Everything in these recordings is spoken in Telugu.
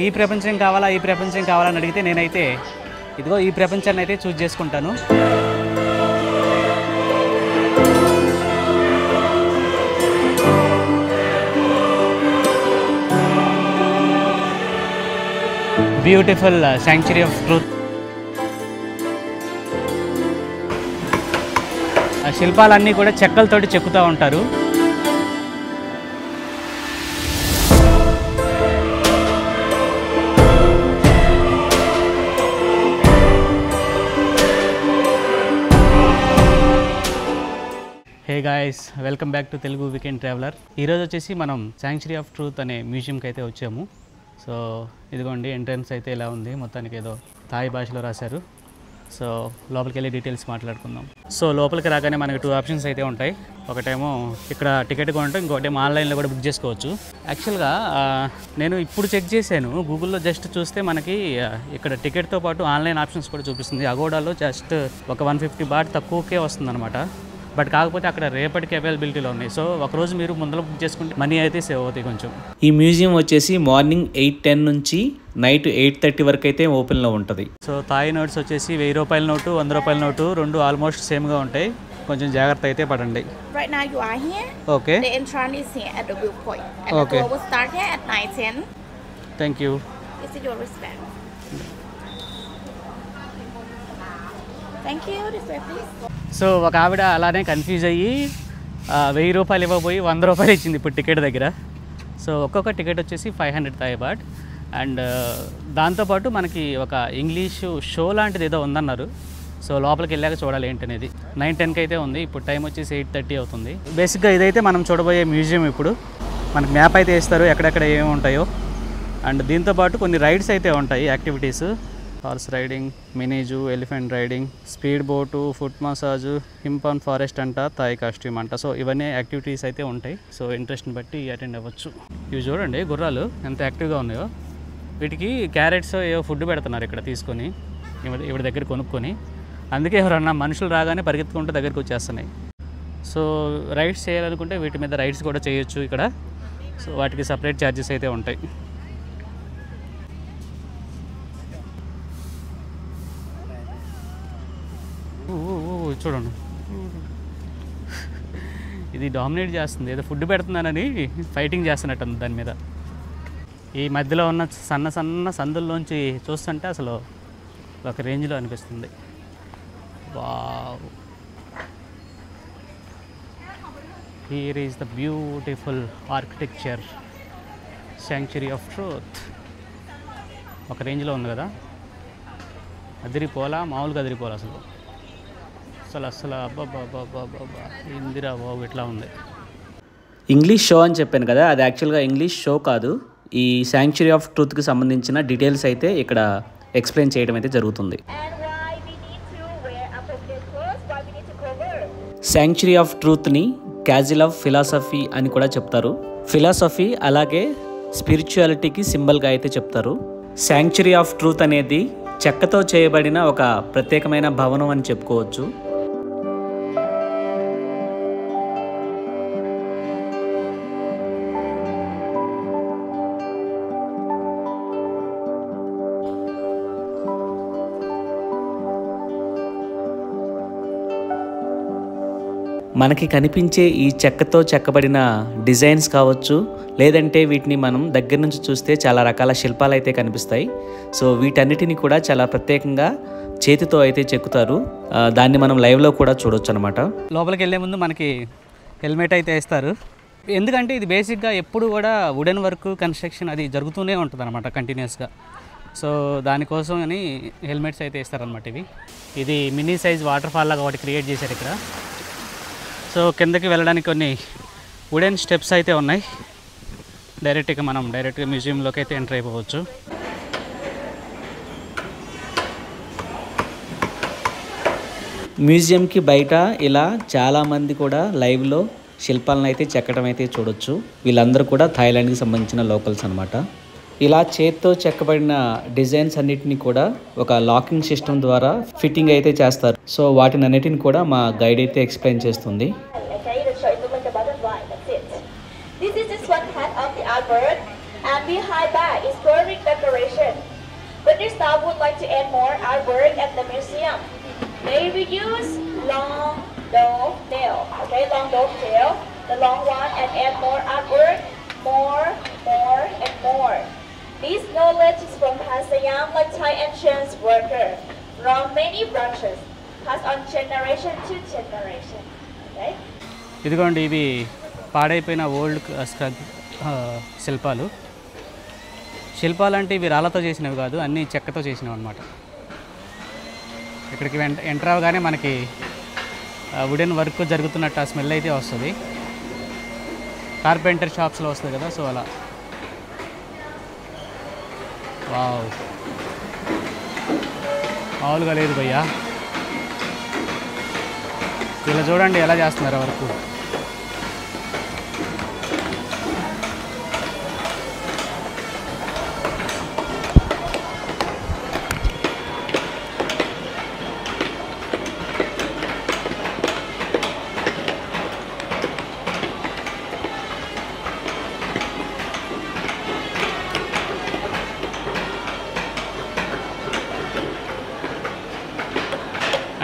ఈ ప్రపంచం కావాలా ఈ ప్రపంచం కావాలని అడిగితే నేనైతే ఇదిగో ఈ ప్రపంచాన్ని అయితే చూస్ చేసుకుంటాను. Beautiful sanctuary of truth. ఆ శిల్పాలన్నీ కూడా చెక్కలతోటి చెక్కుతూ ఉంటారు. Hey guys, welcome back to Telugu weekend traveller. ఈరోజు వచ్చేసి మనం శాంక్చురీ ఆఫ్ ట్రూత్ అనే మ్యూజియంకి అయితే వచ్చాము. సో ఇదిగోండి ఎంట్రన్స్ అయితే ఇలా ఉంది. మొత్తానికి ఏదో థాయ్ భాషలో రాశారు. సో లోపలికి వెళ్ళి డీటెయిల్స్ మాట్లాడుకుందాం. సో లోపలికి రాగానే మనకి 2 ఆప్షన్స్ అయితే ఉంటాయి. ఒకటేమో ఇక్కడ టికెట్ కొంటే, ఇంకోటేమో ఆన్లైన్లో కూడా బుక్ చేసుకోవచ్చు. యాక్చువల్గా నేను ఇప్పుడు చెక్ చేశాను గూగుల్లో. జస్ట్ చూస్తే మనకి ఇక్కడ టికెట్తో పాటు ఆన్లైన్ ఆప్షన్స్ కూడా చూపిస్తుంది. అగోడాలో జస్ట్ ఒక 150 బాట్ తక్కువకే వస్తుంది అనమాట. బట్ కాకపోతే అక్కడ రేపటికి అవైలబిలిటీలో ఉన్నాయి. సో ఒకరోజు మీరు ముందర బుక్ చేసుకుంటే మనీ అయితే సేవ్ అవుతాయి కొంచెం. ఈ మ్యూజియం వచ్చేసి మార్నింగ్ 8-10 నుంచి నైట్ 8:30 వరకు అయితే ఓపెన్లో ఉంటుంది. సో థాయ్ నోట్స్ వచ్చేసి 1000 రూపాయల నోటు, 100 రూపాయల నోటు రెండు ఆల్మోస్ట్ సేమ్గా ఉంటాయి. కొంచెం జాగ్రత్త అయితే పడండి. Right now you are here. Okay. The entrance is here at the viewpoint. And Okay. the tour will start here at 9:10. Thank you. This is your wristband. Thank you. This way please. So ఒక ఆవిడ అలానే కన్ఫ్యూజ్ అయ్యి 1000 రూపాయలు ఇవ్వబోయి 100 రూపాయలు ఇచ్చింది ఇప్పుడు టికెట్ దగ్గర. సో ఒక్కొక్క టికెట్ వచ్చేసి 500 థాయ్ బాట్. అండ్ దాంతోపాటు మనకి ఒక ఇంగ్లీషు షో లాంటిది ఏదో ఉందన్నారు. సో లోపలికి వెళ్ళాక చూడాలి ఏంటనేది. 9:10కి అయితే ఉంది. ఇప్పుడు టైం వచ్చేసి 8:30 అవుతుంది. బేసిక్గా ఇదైతే మనం చూడబోయే మ్యూజియం. ఇప్పుడు మనకి మ్యాప్ అయితే ఇస్తారు ఎక్కడెక్కడ ఏమేమి ఉంటాయో. అండ్ దీంతోపాటు కొన్ని రైడ్స్ అయితే ఉంటాయి, activities. Horse riding, mini zoo, elephant riding, speed boat, foot massage, హింపాన్ ఫారెస్ట్ అంట, థాయ్ కాస్ట్యూమ్ అంట. సో ఇవన్నీ యాక్టివిటీస్ అయితే ఉంటాయి. సో ఇంట్రెస్ట్ని బట్టి అటెండ్ అవ్వచ్చు. ఇవి చూడండి గుర్రాలు ఎంత యాక్టివ్గా ఉన్నాయో. వీటికి క్యారెట్స్ ఏవో ఫుడ్ పెడుతున్నారు ఇక్కడ తీసుకొని, ఇవిడ దగ్గర కొనుక్కొని. అందుకే ఎవరన్నా మనుషులు రాగానే పరిగెత్తుకుంటూ దగ్గరికి వచ్చేస్తున్నాయి. సో రైడ్స్ చేయాలనుకుంటే వీటి మీద రైడ్స్ కూడా చేయొచ్చు ఇక్కడ. సో వాటికి సపరేట్ ఛార్జెస్ అయితే ఉంటాయి. చూడండి, ఇది డామినేట్ చేస్తుంది. ఏదో ఫుడ్ పెడుతున్నానని ఫైటింగ్ చేస్తున్నట్టు దాని మీద. ఈ మధ్యలో ఉన్న సన్న సన్న సందుల్లోంచి చూస్తుంటే అసలు ఒక రేంజ్లో అనిపిస్తుంది. Wow, here is the beautiful architecture sanctuary of truth. ఒక రేంజ్లో ఉంది కదా, అదిరిపోలా, మామూలుగా అదిరిపోలా అసలు. అసలు అబ్బాబ్బాబ్బాబ్బా ఇందిరా బాబు ఇట్లా ఉంది. ఇంగ్లీష్ షో అని చెప్పాను కదా, అది యాక్చువల్గా ఇంగ్లీష్ షో కాదు. ఈ శాంక్చురీ ఆఫ్ ట్రూత్కి సంబంధించిన డీటెయిల్స్ అయితే ఇక్కడ ఎక్స్ప్లెయిన్ చేయడం అయితే జరుగుతుంది. శాంక్చురీ ఆఫ్ ట్రూత్ని క్యాజిల్ ఆఫ్ ఫిలాసఫీ అని కూడా చెప్తారు. ఫిలాసఫీ అలాగే స్పిరిచువాలిటీకి సింబల్గా అయితే చెప్తారు. శాంక్చురీ ఆఫ్ ట్రూత్ అనేది చెక్కతో చేయబడిన ఒక ప్రత్యేకమైన భవనం అని చెప్పుకోవచ్చు. మనకి కనిపించే ఈ చెక్కతో చెక్కబడిన డిజైన్స్ కావచ్చు, లేదంటే వీటిని మనం దగ్గర నుంచి చూస్తే చాలా రకాల శిల్పాలు అయితే కనిపిస్తాయి. సో వీటన్నిటిని కూడా చాలా ప్రత్యేకంగా చేతితో అయితే చెక్కుతారు. దాన్ని మనం లైవ్లో కూడా చూడొచ్చు అనమాట. లోపలికి వెళ్ళే ముందు మనకి హెల్మెట్ అయితే వేస్తారు. ఎందుకంటే ఇది బేసిక్గా ఎప్పుడు కూడా వుడెన్ వర్క్, కన్స్ట్రక్షన్ అది జరుగుతూనే ఉంటుంది అనమాట కంటిన్యూస్గా. సో దానికోసం అని హెల్మెట్స్ అయితే వేస్తారనమాట. ఇది మినీ సైజ్ వాటర్ ఫాల్ లాగా ఒకటి క్రియేట్ చేశారు ఇక్కడ. సో కిందకి వెళ్ళడానికి కొన్ని వుడెన్ స్టెప్స్ అయితే ఉన్నాయి. డైరెక్ట్గా మ్యూజియంలోకి అయితే ఎంటర్ అయిపోవచ్చు. మ్యూజియంకి బయట ఇలా చాలామంది కూడా లైవ్లో శిల్పాలను అయితే చెక్కడం అయితే చూడొచ్చు. వీళ్ళందరూ కూడా థాయిలాండ్కి సంబంధించిన లోకల్స్ అనమాట. ఇలా చేత్తో చెక్కబడిన డిజైన్స్ అన్నిటిని కూడా ఒక లాకింగ్ సిస్టమ్ ద్వారా ఫిట్టింగ్ అయితే చేస్తారు. సో వాటిని అన్నిటిని కూడా మా గైడ్ అయితే ఎక్స్ప్లెయిన్ చేస్తుంది. and behind that is perfect decoration. But the staff would like to add more artwork at the museum. They will use long dovetail, okay, long dovetail, the long one, and add more artwork, more, and more. This knowledge is from Hasayam, like Thai ancient worker, from many branches, passed on generation to generation. Okay? ఇదిగోండి ఇవి పాడైపోయిన ఓల్డ్ శిల్పాలు. శిల్పాలు అంటే ఇవి రాళ్ళతో చేసినవి కాదు, అన్నీ చెక్కతో చేసినవి అనమాట. ఇక్కడికి ఎంటర్ అవగానే మనకి వుడెన్ వర్క్ జరుగుతున్నట్టు ఆ స్మెల్ అయితే వస్తుంది. కార్పెంటర్ షాప్స్లో వస్తుంది కదా, సో అలా. వావ్, మామూలుగా లేదు భయ్యా. ఇలా చూడండి ఎలా చేస్తున్నారు వర్క్.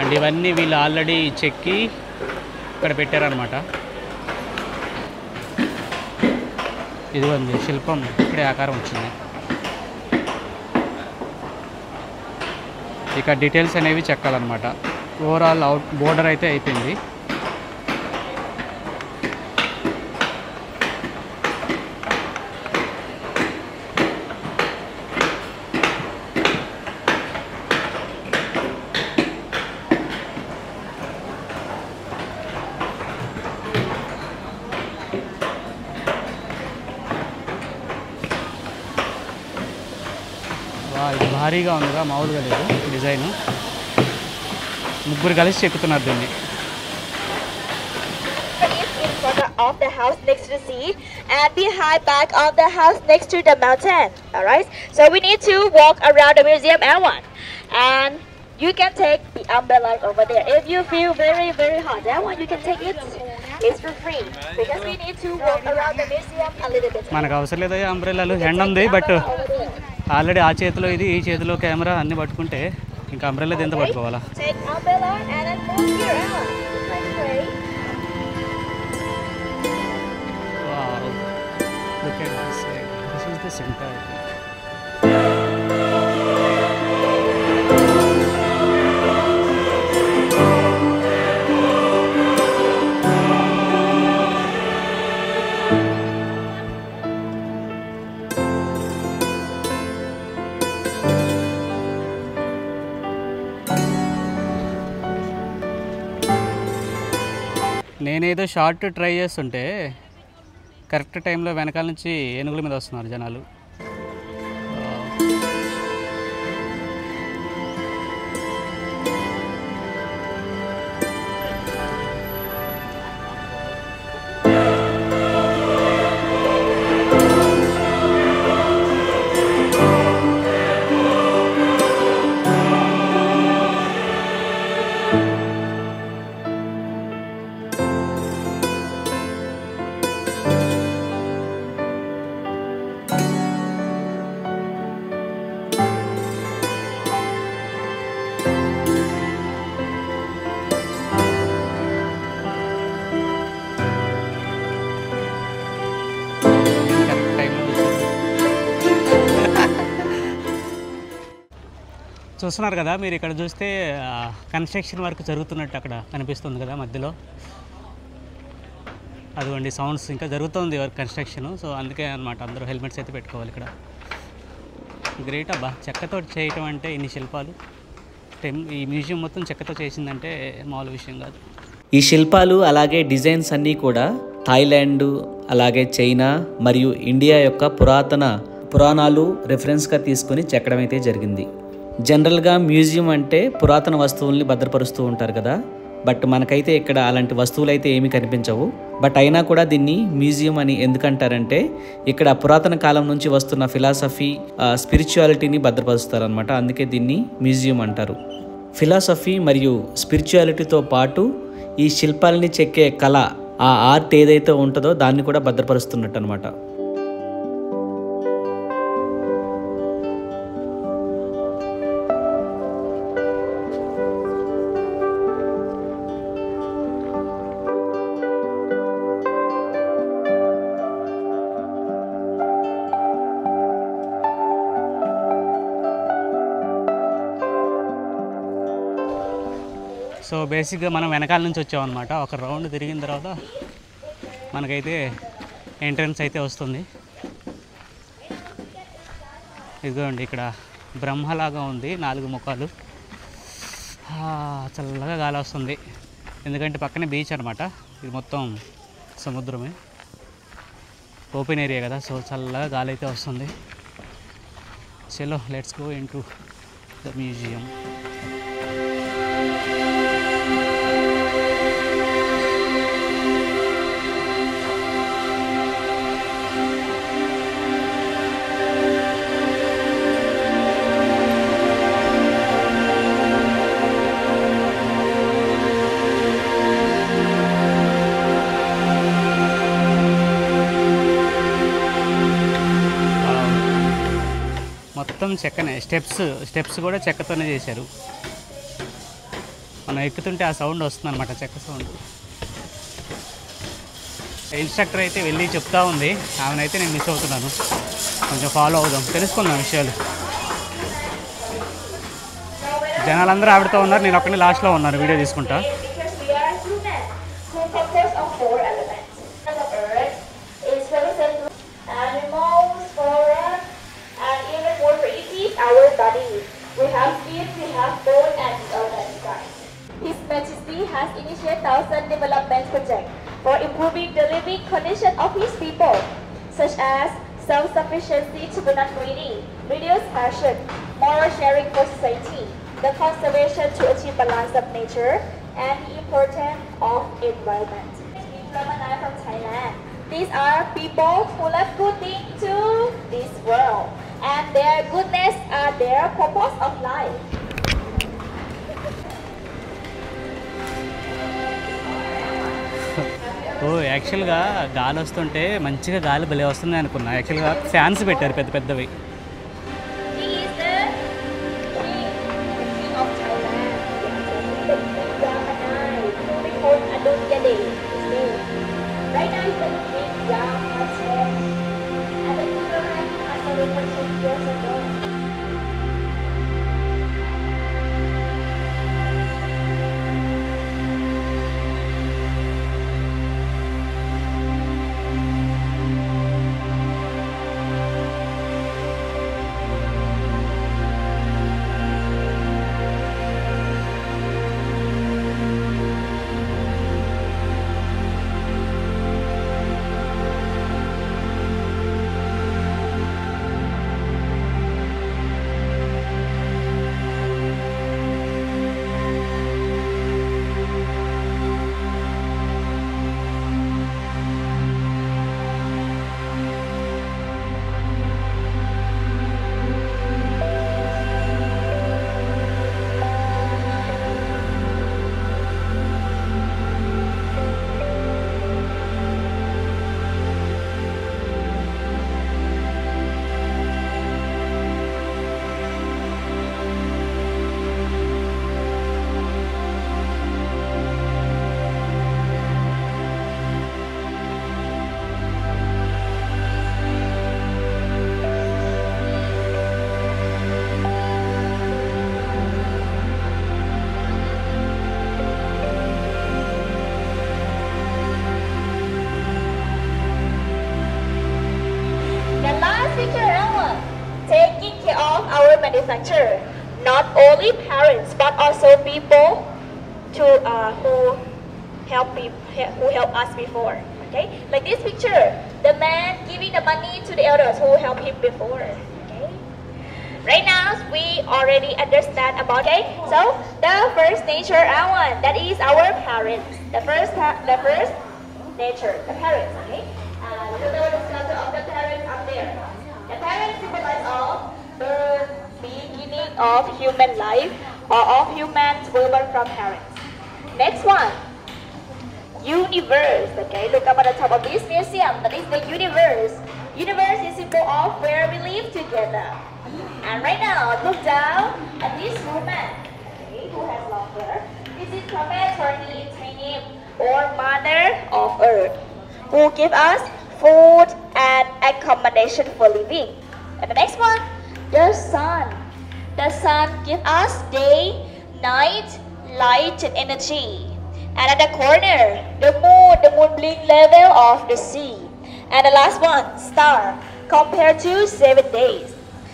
అండ్ ఇవన్నీ వీళ్ళు ఆల్రెడీ చెక్కి ఇక్కడ పెట్టారనమాట. ఇదిగోండి శిల్పం ఇక్కడే ఆకారం వచ్చింది. ఇక డీటెయిల్స్ అనేవి చెక్కాలన్నమాట. ఓవరాల్ అవుట్ బోర్డర్ అయితే అయిపోయింది. ఇది భారీగా ఉందిగా, మామూలుగా లేదు డిజైన్. ముగ్గురు కలిసి చెక్కుతున్నారు దీన్ని. In front of the house next to the sea, and behind back of the house next to the mountain. All right. So we need to walk around the museum and and you can take the umbrella over there. If you feel very hot, that one you can take it. It's for free because we need to walk around the museum a little bit. మనకు అవసరం లేదు అంబ్రెల్లాలు, ఎండ ఉంది. బట్ ఆల్రెడీ ఆ చేతిలో ఇది, ఈ చేతిలో కెమెరా అన్నీ పట్టుకుంటే ఇంకా అంబ్రెల్లా ఎంత పట్టుకోవాలా. Take umbrella and then move your arm. Wow, look at this. This is the center. నేనేదో షార్ట్ ట్రై చేస్తుంటే కరెక్ట్ టైంలో వెనకాల నుంచి ఏనుగుల మీద వస్తున్నారు జనాలు. చూస్తున్నారు కదా మీరు, ఇక్కడ చూస్తే కన్స్ట్రక్షన్ వర్క్ జరుగుతున్నట్టు అక్కడ కనిపిస్తుంది కదా మధ్యలో. అదిగోండి సౌండ్స్, ఇంకా జరుగుతుంది వర్క్ కన్స్ట్రక్షన్. సో అందుకే అనమాట అందరూ హెల్మెట్స్ అయితే పెట్టుకోవాలి ఇక్కడ. గ్రేట్ అబ్బా, చెక్కతో చేయటం అంటే ఇన్ని శిల్పాలు. ఈ మ్యూజియం మొత్తం చెక్కతో చేసిందంటే మామూలు విషయం కాదు. ఈ శిల్పాలు అలాగే డిజైన్స్ అన్నీ కూడా థాయిలాండ్, అలాగే చైనా మరియు ఇండియా యొక్క పురాణాలు రెఫరెన్స్గా తీసుకొని చెక్కడం అయితే జరిగింది. జనరల్గా మ్యూజియం అంటే పురాతన వస్తువుల్ని భద్రపరుస్తూ ఉంటారు కదా, బట్ మనకైతే ఇక్కడ అలాంటి వస్తువులు అయితే ఏమీ కనిపించవు. బట్ అయినా కూడా దీన్ని మ్యూజియం అని ఎందుకంటారంటే ఇక్కడ పురాతన కాలం నుంచి వస్తున్న ఫిలాసఫీ, స్పిరిచువాలిటీని భద్రపరుస్తారు అనమాట. అందుకే దీన్ని మ్యూజియం అంటారు. ఫిలాసఫీ మరియు స్పిరిచువాలిటీతో పాటు ఈ శిల్పాలని చెక్కే కళ, ఆ ఆర్ట్ ఏదైతే ఉంటుందో దాన్ని కూడా భద్రపరుస్తున్నట్టు అనమాట. సో బేసిక్గా మనం వెనకాల నుంచి వచ్చామన్నమాట. ఒక రౌండ్ తిరిగిన తర్వాత మనకైతే ఎంట్రన్స్ అయితే వస్తుంది. ఇదిగోండి ఇక్కడ బ్రహ్మలాగా ఉంది, 4 ముఖాలు. చల్లగా గాలి వస్తుంది ఎందుకంటే పక్కనే బీచ్ అనమాట. ఇది మొత్తం సముద్రమే, ఓపెన్ ఏరియా కదా, సో చల్లగా గాలి అయితే వస్తుంది. చలో let's go in to the museum. మొత్తం చెక్కనే, స్టెప్స్ కూడా చెక్కతోనే చేశారు. మనం ఎక్కుతుంటే ఆ సౌండ్ వస్తుంది అనమాట, చెక్క సౌండ్. ఇన్స్ట్రక్టర్ అయితే వెళ్ళి చెప్తా ఉంది, ఆమెనైతే నేను మిస్ అవుతున్నాను. కొంచెం ఫాలో అవుదాం, తెలుసుకుందాం విషయాలు. జనాలందరూ ఆవిడతో ఉన్నారు, నేను ఒక్కనే లాస్ట్లో ఉన్నాను వీడియో తీసుకుంటా. We have feet, we have bone, and organs. His Majesty has initiated 1,000 development projects for improving the living condition of his people, such as self-sufficiency to be not greedy, reduce passion, moral sharing for society, the conservation to achieve balance of nature, and the importance of environment. Ramanai from Thailand. These are people who love good things to this world, and their goodness are their purpose of life. యాక్చువల్గా గాలి వస్తుంటే మంచిగా గాలి భలే వస్తుంది అనుకున్నా. యాక్చువల్గా ఫ్యాన్స్ పెట్టారు పెద్ద పెద్దవి. He is the king of Thailand. Ramanai, who we call Adulyadej. Right now he's the king Ramanai, and the children are celebrating years ago. Taking care of our manufacturer, not only parents but also people to who help us before. Okay, like this picture, the man giving the money to the elders who helped him before. Okay, right now we already understand about. Okay, so the first nature one, that is our parents. The first nature, the parents. Okay, look at the sculpture of the parents up there. The parents symbolize of birth, beginning of human life, or of humans born from parents. Next one, universe. Okay, look up at the top of this museum. That is the universe. Universe is symbol of where we live together. And right now, look down at this woman. Okay, who has long hair. This is Maternity, or Mother of Earth, who give us food and accommodation for living. And the next one, the sun. The sun gives us day, night, light and energy. And at the corner, the moon blink level of the sea. And the last one, star, compared to 7 days.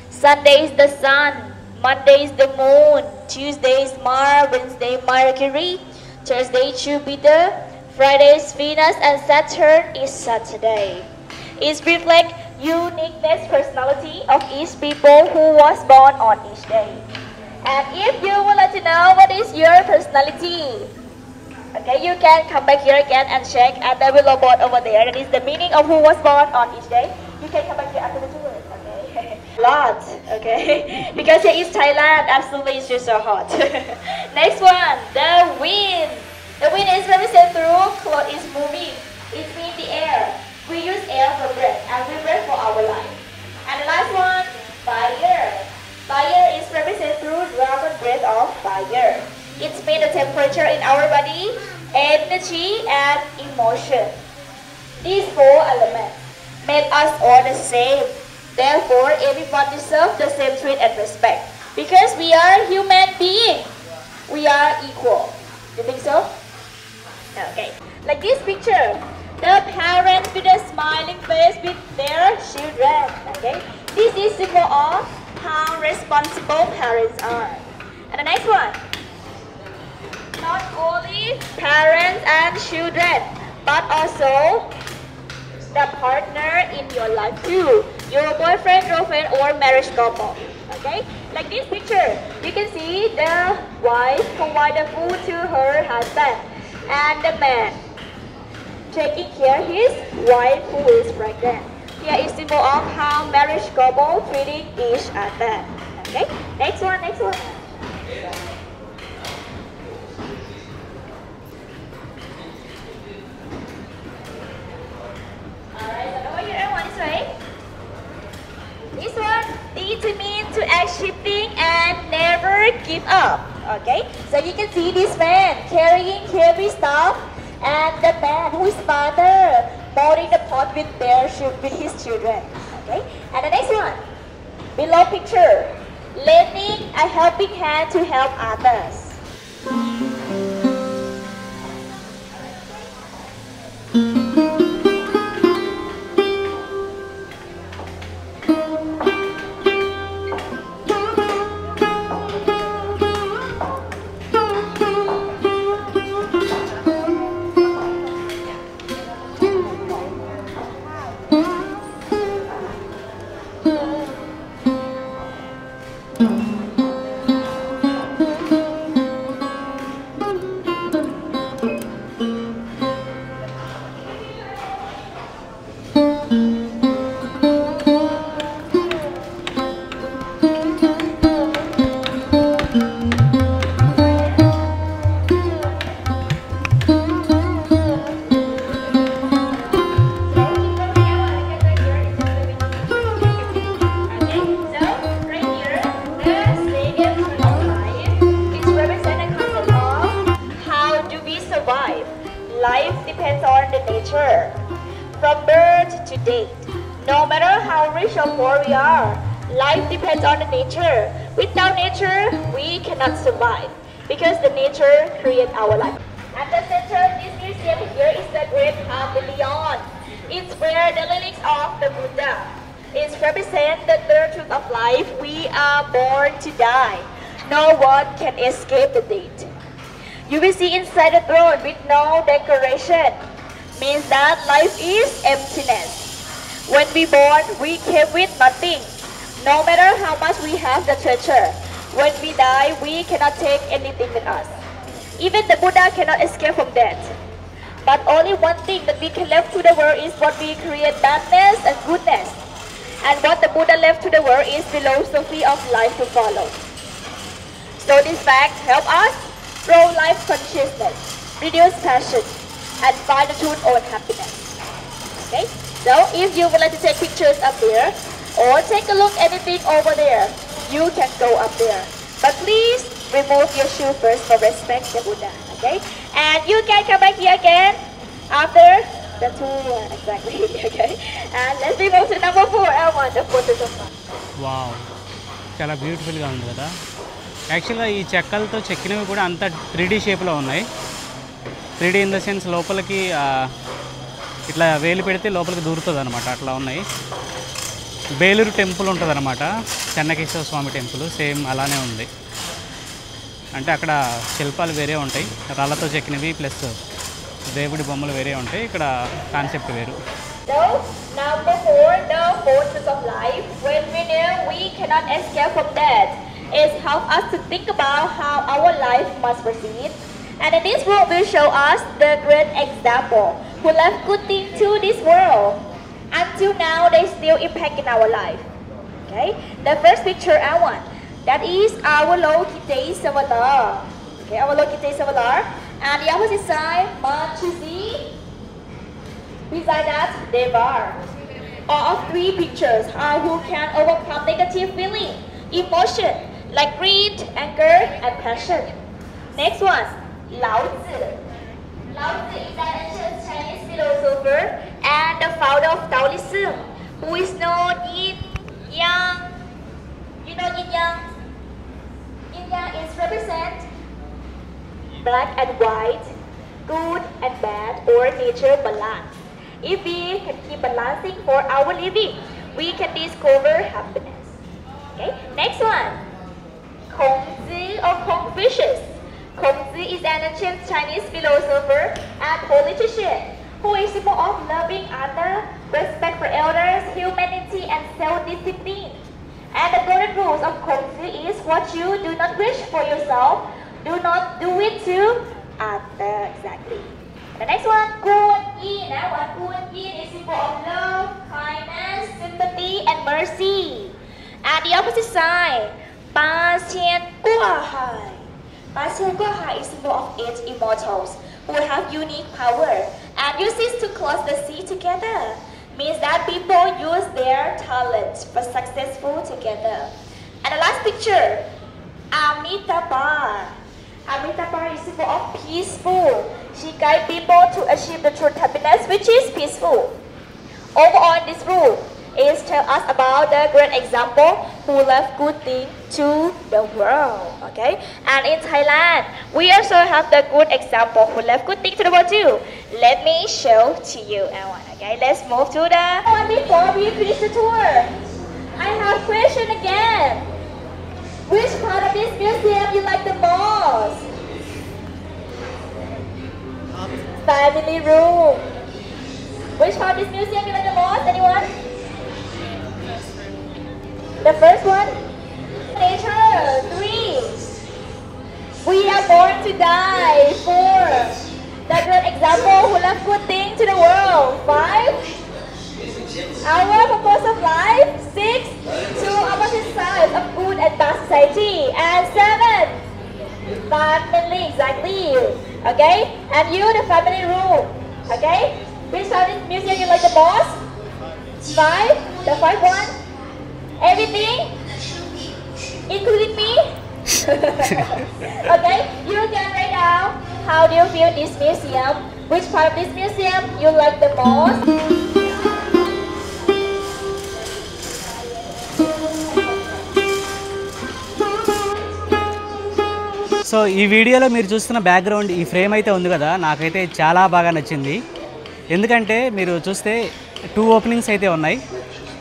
Sunday is the sun, Monday is the moon, Tuesday is Mars, Wednesday Mercury, Thursday Jupiter, Friday is Venus, and Saturn is Saturday. It reflects uniqueness, personality of each people who was born on each day. And if you would like to know what is your personality, okay, you can come back here again and check at the willow board over there. That is the meaning of who was born on each day. You can come back here after the tour, okay? Lot, okay? Because here is Thailand, absolutely it's just so hot. Next one, the wind. The wind is represented through cloud is moving. It means the air. We use air for breath and we breathe for our life. And the last one, fire. Fire is represented through dragon breath of fire. It's made the temperature in our body, energy, and emotion. These 4 elements made us all the same. Therefore, everyone deserves the same treat and respect. Because we are human beings. We are equal. You think so? Okay. Like this picture. The parents with a smiling face with their children. Okay. This is symbol of how responsible parents are. And the next one. Not only parents and children, but also the partner in your life too. Your boyfriend, girlfriend, or marriage couple. Okay? Like this picture, you can see the wife provide the food to her husband, and the man taking care of his wife who is pregnant. Here is symbol of how marriage couple treating each other. Okay? Next one, next one. This one, determined to act shifting and never give up. Okay, so you can see this man carrying heavy stuff, and the man who is father holding the pot with his children. Okay, and the next one, below picture, lending a helping hand to help others. Life depends on the nature. From birth to date, no matter how rich or poor we are, life depends on the nature. Without nature, we cannot survive because the nature creates our life. At the center of this museum here is the Great Pavilion. It's where the lyrics of the Buddha. It represents the third truth of life. We are born to die. No one can escape the date. You will see inside the throne with no decoration. Means that life is emptiness. When we born, we came with nothing. No matter how much we have the treasure. When we die, we cannot take anything with us. Even the Buddha cannot escape from death. But only one thing that we can left to the world is what we create, badness and goodness. And what the Buddha left to the world is philosophy of life to follow. So this fact help us grow life consciousness, reduce passion, and find the truth on happiness. Okay? So if you would like to take pictures up there, or take a look at anything over there, you can go up there. But please remove your shoe first for respect the Buddha. Okay? And you can come back here again after the tour. Exactly. Okay? And let's move to number 4, L1, the photos of fun. Wow, చాలా బ్యూటిఫుల్గా ఉంది కదా. యాక్చువల్గా ఈ చెక్కలతో చెక్కినవి కూడా అంత 3D షేప్లో ఉన్నాయి. 3D ఇన్ ద సెన్స్ లోపలికి ఇట్లా వేలు పెడితే లోపలికి దూరుతుంది అనమాట, అట్లా ఉన్నాయి. బేలూరు టెంపుల్ ఉంటుంది అనమాట, చెన్నకేశ్వర స్వామి టెంపుల్, సేమ్ అలానే ఉంది. అంటే అక్కడ శిల్పాలు వేరే ఉంటాయి, రాళ్ళతో చెక్కినవి ప్లస్ దేవుడి బొమ్మలు వేరే ఉంటాయి, ఇక్కడ కాన్సెప్ట్ వేరు. So, number 4, the forces of life. When we know we cannot escape from death, it helps us to think about how our life must proceed. And in this world will show us the great example who left good things to this world. Until now, they still impact in our life. Okay, the first picture I want, that is our Lord Kitay Savalar. Okay, our Lord Kitay Savalar. And the opposite side, Manchuzi. Beside that, Devar. All of 3 pictures are who can overcome negative feeling, emotion, like greed, anger, and passion. Next one, Lao Tzu. Lao Tzu is an ancient Chinese philosopher and the founder of Taoism, who is known in Yang. You know Yin Yang? Yin Yang is represent black and white, good and bad, or nature balance. If we can keep balancing for our living, we can discover happiness. Okay, next one, Kongzi or Confucius. Kongzi is an ancient Chinese philosopher and politician who is symbol of loving others, respect for elders, humanity, and self-discipline. And the golden rules of Kongzi is what you do not wish for yourself, do not do it to others. Exactly. The next one, Kuan Yin. That one, Kuan Yin is symbol of love, kindness, sympathy, and mercy. And the opposite side, Ba Xian Gua Hai. Ba Xian Gua Hai is symbol of 8 immortals who have unique power and uses to close the sea together. Means that people use their talent for successful together. And the last picture, Amitabha. Amitabha is symbol of peaceful. She guides people to achieve the true happiness, which is peaceful. Overall, this rule is tell us about the great example who left good things to the world. Okay, and in Thailand, we also have the good example who left good things to the world too. Let me show to you. Okay, let's move to the one before we finish the tour. I have question again. Which part of this museum you like the most? Family room. Which part of this museum you like the most? Anyone? The first one? Nature. 3. We are born to die. 4. The great example who left good things to the world. 5. Our purpose of life. 6. 2 opposite sides of good and bad society. And 7. Family. Exactly. Okay? And you, the family room. Okay? Which part of this museum you like the most? 5. The 5 one? Everything? Including me? Okay? You can write down how do you feel this museum? Which part of this museum you like the most? So ఈ వీడియోలో మీరు చూస్తున్న బ్యాక్గ్రౌండ్ ఈ ఫ్రేమ్ అయితే ఉంది కదా, నాకైతే చాలా బాగా నచ్చింది. ఎందుకంటే మీరు చూస్తే 2 ఓపెనింగ్స్ అయితే ఉన్నాయి.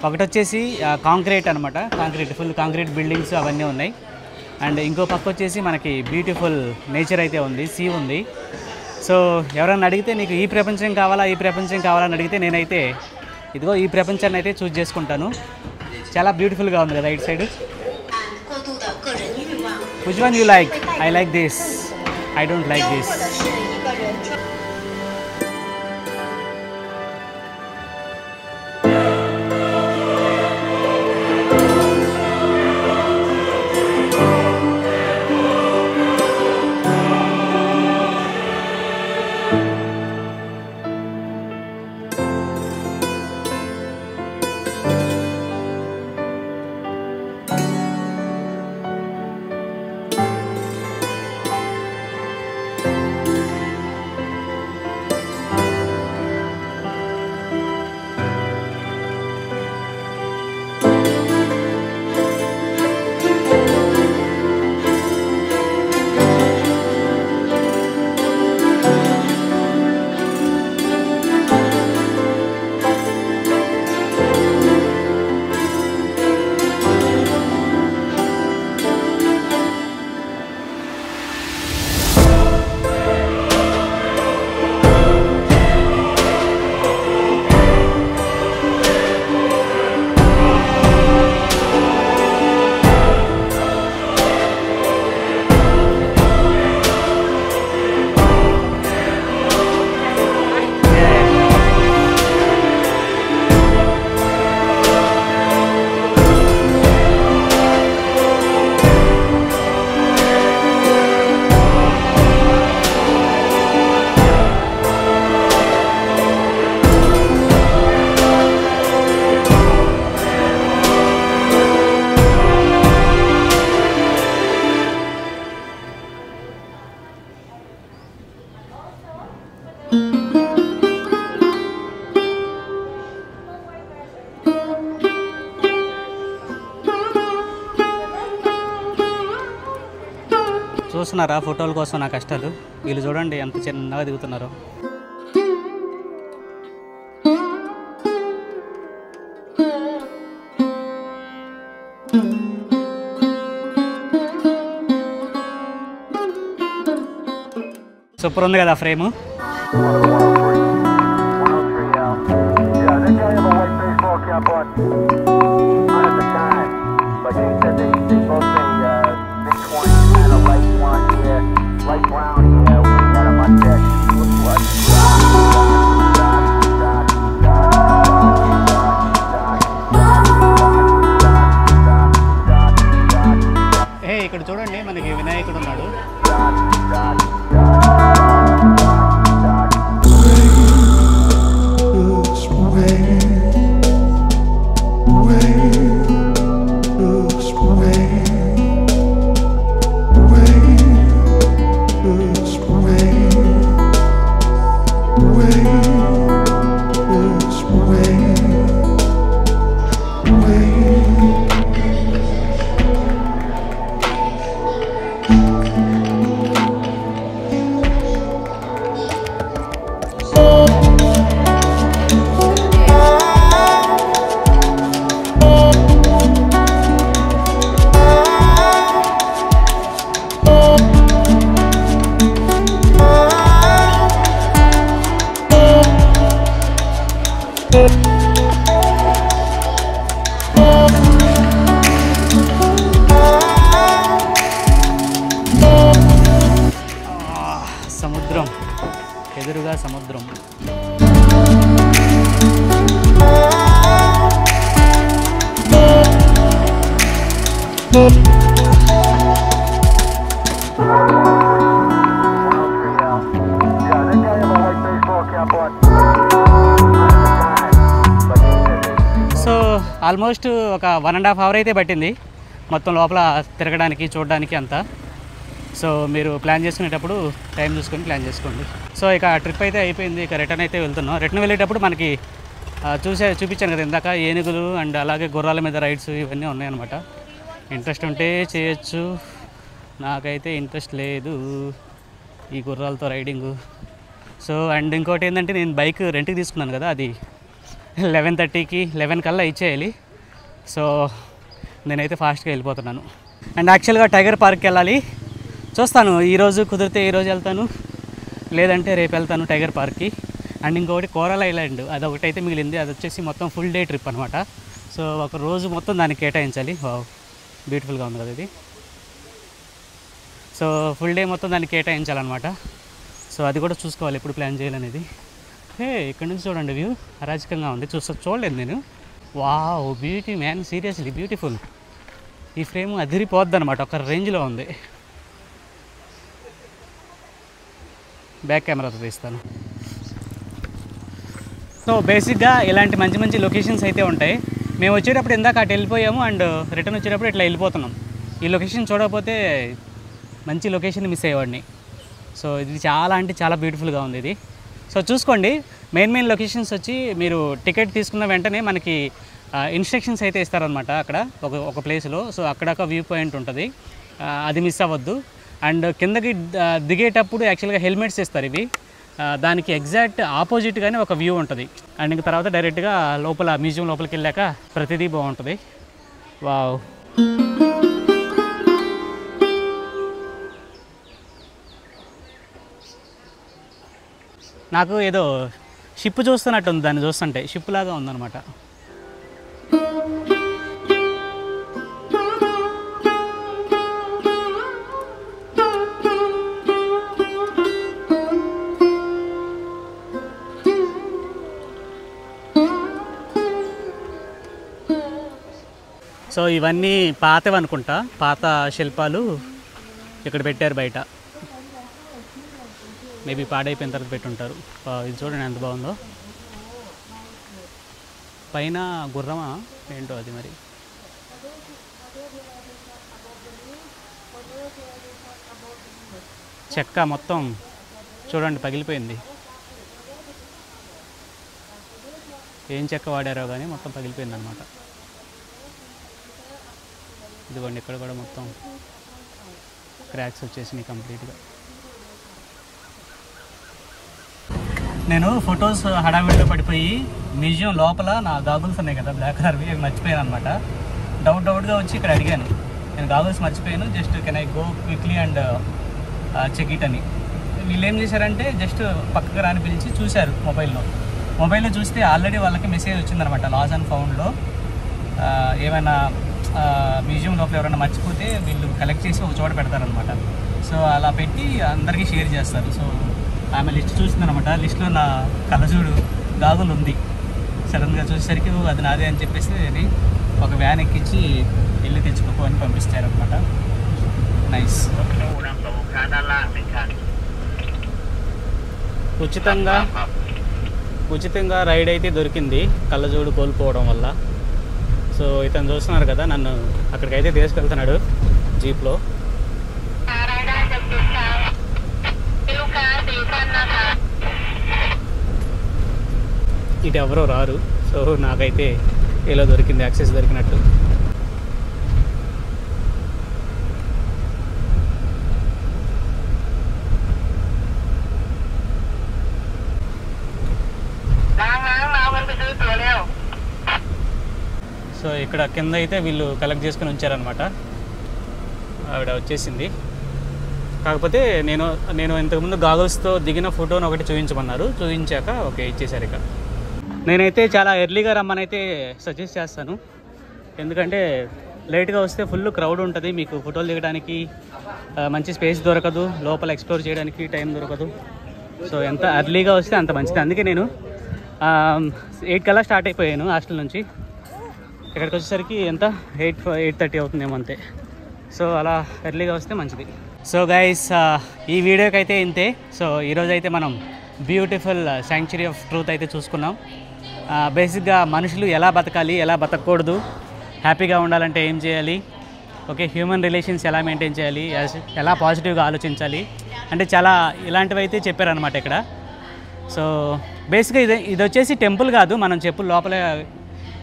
ఒకటి వచ్చేసి కాంక్రీట్ అనమాట, ఫుల్ కాంక్రీట్ బిల్డింగ్స్ అవన్నీ ఉన్నాయి. అండ్ ఇంకో పక్క వచ్చేసి మనకి బ్యూటిఫుల్ నేచర్ అయితే ఉంది, సీ ఉంది. సో ఎవరన్నా అడిగితే నీకు ఈ ప్రపంచం కావాలా అని అడిగితే నేనైతే ఇదిగో ఈ ప్రపంచాన్ని అయితే చూస్ చేసుకుంటాను. చాలా బ్యూటిఫుల్గా ఉంది కదా ఇటు side. Which one you like? I like this. I don't like this. చూస్తున్నారా ఫోటోల కోసం నా కష్టాలు. వీళ్ళు చూడండి ఎంత చిన్నగా దిగుతున్నారో. సూపర్ ఉంది కదా ఫ్రేము. ఇక్కడ చూడండి మనకి వినాయకుడు ఉన్నాడు. సముద్రం, ఎదురుగా సముద్రం. సో ఆల్మోస్ట్ ఒక 1.5 hour అయితే పట్టింది మొత్తం లోపల తిరగడానికి, చూడడానికి అంతా. సో మీరు ప్లాన్ చేసుకునేటప్పుడు టైం చూసుకొని ప్లాన్ చేసుకోండి. సో ఇక ట్రిప్ అయితే అయిపోయింది. ఇక రిటర్న్ అయితే వెళ్తున్నాం. రిటర్న్ వెళ్ళేటప్పుడు మనకి చూపించాను కదా ఇందాక, ఏనుగులు అండ్ అలాగే గుర్రాల మీద రైడ్స్ ఇవన్నీ ఉన్నాయన్నమాట. ఇంట్రెస్ట్ ఉంటే చేయొచ్చు, నాకైతే ఇంట్రెస్ట్ లేదు ఈ గుర్రాలతో రైడింగు. సో అండ్ ఇంకోటి ఏంటంటే, నేను బైక్ రెంట్కి తీసుకున్నాను కదా, అది 11:30కి 11 కల్లా ఇచ్చేయాలి. సో నేనైతే ఫాస్ట్గా వెళ్ళిపోతున్నాను. అండ్ యాక్చువల్గా టైగర్ పార్క్కి వెళ్ళాలి. చూస్తాను, ఈరోజు కుదిరితే ఈరోజు వెళ్తాను, లేదంటే రేపు వెళ్తాను టైగర్ పార్క్కి. అండ్ ఇంకొకటి కోరల్ ఐలాండ్, అదొకటైతే మిగిలింది. అది వచ్చేసి మొత్తం ఫుల్ డే ట్రిప్ అనమాట. సో ఒక రోజు మొత్తం దానికి కేటాయించాలి. బ్యూటిఫుల్గా ఉంది కదా ఇది. సో ఫుల్ డే మొత్తం దానికి కేటాయించాలన్నమాట. సో అది కూడా చూసుకోవాలి ఎప్పుడు ప్లాన్ చేయాలనేది. ఇక్కడ నుంచి చూడండి వ్యూ అరాజకంగా ఉంది. చూడలేదు నేను. Wow, beauty man, seriously beautiful. ఈ ఫ్రేమ్ అదిరిపోద్ది అనమాట, ఒక రేంజ్లో ఉంది. బ్యాక్ కెమెరాతో తీస్తాను. సో బేసిక్గా ఇలాంటి మంచి మంచి లొకేషన్స్ అయితే ఉంటాయి. మేము వచ్చేటప్పుడు ఇందాక అటు వెళ్ళిపోయాము, అండ్ రిటర్న్ వచ్చేటప్పుడు ఇట్లా వెళ్ళిపోతున్నాం. ఈ లొకేషన్ చూడకపోతే మంచి లొకేషన్ మిస్ అయ్యేవాడిని. సో ఇది చాలా అంటే చాలా బ్యూటిఫుల్గా ఉంది ఇది. సో చూసుకోండి, మెయిన్ లొకేషన్స్ వచ్చి మీరు టికెట్ తీసుకున్న వెంటనే మనకి ఇన్స్ట్రక్షన్స్ అయితే ఇస్తారనమాట అక్కడ ఒక ప్లేస్లో. సో అక్కడ ఒక వ్యూ పాయింట్ ఉంటుంది, అది మిస్ అవ్వద్దు. అండ్ కిందకి దిగేటప్పుడు యాక్చువల్గా హెల్మెట్స్ ఇస్తారు ఇవి. దానికి ఎగ్జాక్ట్ ఆపోజిట్గానే ఒక వ్యూ ఉంటుంది. అండ్ ఇంక తర్వాత డైరెక్ట్గా లోపల మ్యూజియం లోపలికి వెళ్ళాక ప్రతిదీ బాగుంటుంది. వావ్, నాకు ఏదో షిప్ చూస్తున్నట్టు ఉంది, దాన్ని చూస్తుంటే షిప్ లాగా ఉందన్నమాట. సో ఇవన్నీ పాతవి అనుకుంటా, పాత శిల్పాలు ఇక్కడ పెట్టారు బయట. మేబీ పాడైపోయిన తర్వాత పెట్టుంటారు. ఇది చూడండి ఎంత బాగుందో. పైన గుర్రమా ఏంటో అది మరి. చెక్క మొత్తం చూడండి పగిలిపోయింది. ఏం చెక్క వాడారో కానీ మొత్తం పగిలిపోయింది అన్నమాట. ఇదిగోండి ఇక్కడ కూడా మొత్తం క్రాక్స్ వచ్చేసినాయి కంప్లీట్గా. నేను ఫొటోస్ హడావిడిలో పడిపోయి మ్యూజియం లోపల నా గాగుల్స్ ఉన్నాయి కదా బ్లాక్ కలర్వి, అవి మర్చిపోయాను అనమాట. డౌట్గా వచ్చి ఇక్కడ అడిగాను, నేను గాగుల్స్ మర్చిపోయాను, just can I go quickly and check it అని. వీళ్ళు ఏం చేశారంటే జస్ట్ పక్కకు రాని పిలిచి చూశారు మొబైల్లో చూస్తే ఆల్రెడీ వాళ్ళకి మెసేజ్ వచ్చిందనమాట, లాస్ అండ్ ఫౌండ్లో ఏమైనా మ్యూజియం లోపల ఎవరైనా మర్చిపోతే వీళ్ళు కలెక్ట్ చేసి ఒక చోట పెడతారనమాట. సో అలా పెట్టి అందరికీ షేర్ చేస్తారు. సో ఆమె లిస్ట్ చూసిందనమాట, లిస్ట్లో నా కళ్ళజోడు గాగులు ఉంది. సడన్గా చూసేసరికి అది నాదే అని చెప్పేసి ఒక వ్యాన్ ఎక్కించి వెళ్ళి తెచ్చుకోపో అని పంపిస్తారనమాట. నైస్. ఉచితంగా రైడ్ అయితే దొరికింది కళ్ళజోడు కోల్పోవడం వల్ల. సో ఇతను చూస్తున్నారు కదా, నన్ను అక్కడికైతే తీసుకెళ్తున్నాడు జీప్లో. ఇటు ఎవరో రారు, సో నాకైతే ఇలా దొరికింది, యాక్సెస్ దొరికినట్టు. సో ఇక్కడ కింద అయితే వీళ్ళు కలెక్ట్ చేసుకుని ఉంచారనమాట. ఆవిడ వచ్చేసింది. కాకపోతే నేను ఇంతకుముందు గాగుల్స్తో దిగిన ఫోటోని ఒకటి చూపించమన్నారు, చూపించాక ఓకే ఇచ్చేసారు. ఇక నేనైతే చాలా ఎర్లీగా రమ్మని అయితే సజెస్ట్ చేస్తాను, ఎందుకంటే లేట్గా వస్తే ఫుల్ క్రౌడ్ ఉంటుంది, మీకు ఫోటోలు దిగడానికి మంచి స్పేస్ దొరకదు, లోపల ఎక్స్ప్లోర్ చేయడానికి టైం దొరకదు. సో ఎంత ఎర్లీగా వస్తే అంత మంచిది. అందుకే నేను 8 కల్లా స్టార్ట్ అయిపోయాను హాస్టల్ నుంచి. ఇక్కడికి వచ్చేసరికి ఎంత 8:30 అవుతుందేమో అంతే. సో అలా ఎర్లీగా వస్తే మంచిది. సో గైస్, ఈ వీడియోకి అయితే ఇంతే. సో ఈరోజు అయితే మనం బ్యూటిఫుల్ శాంక్చురీ ఆఫ్ ట్రూత్ అయితే చూసుకున్నాం. బేసిక్గా మనుషులు ఎలా బతకాలి, ఎలా బతకూడదు, హ్యాపీగా ఉండాలంటే ఏం చేయాలి, ఓకే, హ్యూమన్ రిలేషన్స్ ఎలా మెయింటైన్ చేయాలి, ఎలా పాజిటివ్గా ఆలోచించాలి, అంటే చాలా ఇలాంటివి అయితే చెప్పారనమాట ఇక్కడ. సో బేసిక్గా ఇది వచ్చేసి టెంపుల్ కాదు, మనం చెప్పులు లోపల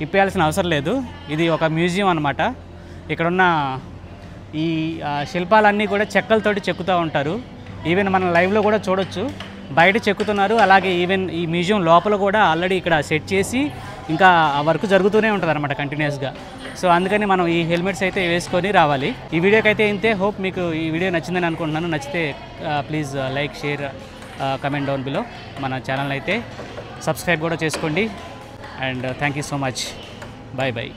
ఇప్పేయాల్సిన అవసరం లేదు. ఇది ఒక మ్యూజియం అనమాట. ఇక్కడున్న ఈ శిల్పాలన్నీ కూడా చెక్కలతోటి చెక్కుతూ ఉంటారు. ఈవెన్ మనం లైవ్లో కూడా చూడొచ్చు, బయట చెక్కుతున్నారు. అలాగే ఈవెన్ ఈ మ్యూజియం లోపల కూడా ఆల్రెడీ ఇక్కడ సెట్ చేసి ఇంకా ఆ వర్క్ జరుగుతూనే ఉంటుంది అనమాట కంటిన్యూస్గా. సో అందుకని మనం ఈ హెల్మెట్స్ అయితే వేసుకొని రావాలి. ఈ వీడియోకి అయితే ఇంతే. హోప్ మీకు ఈ వీడియో నచ్చిందని అనుకుంటున్నాను. నచ్చితే please like, share, comment down below. మన ఛానల్ అయితే సబ్స్క్రైబ్ కూడా చేసుకోండి. And thank you so much. Bye bye.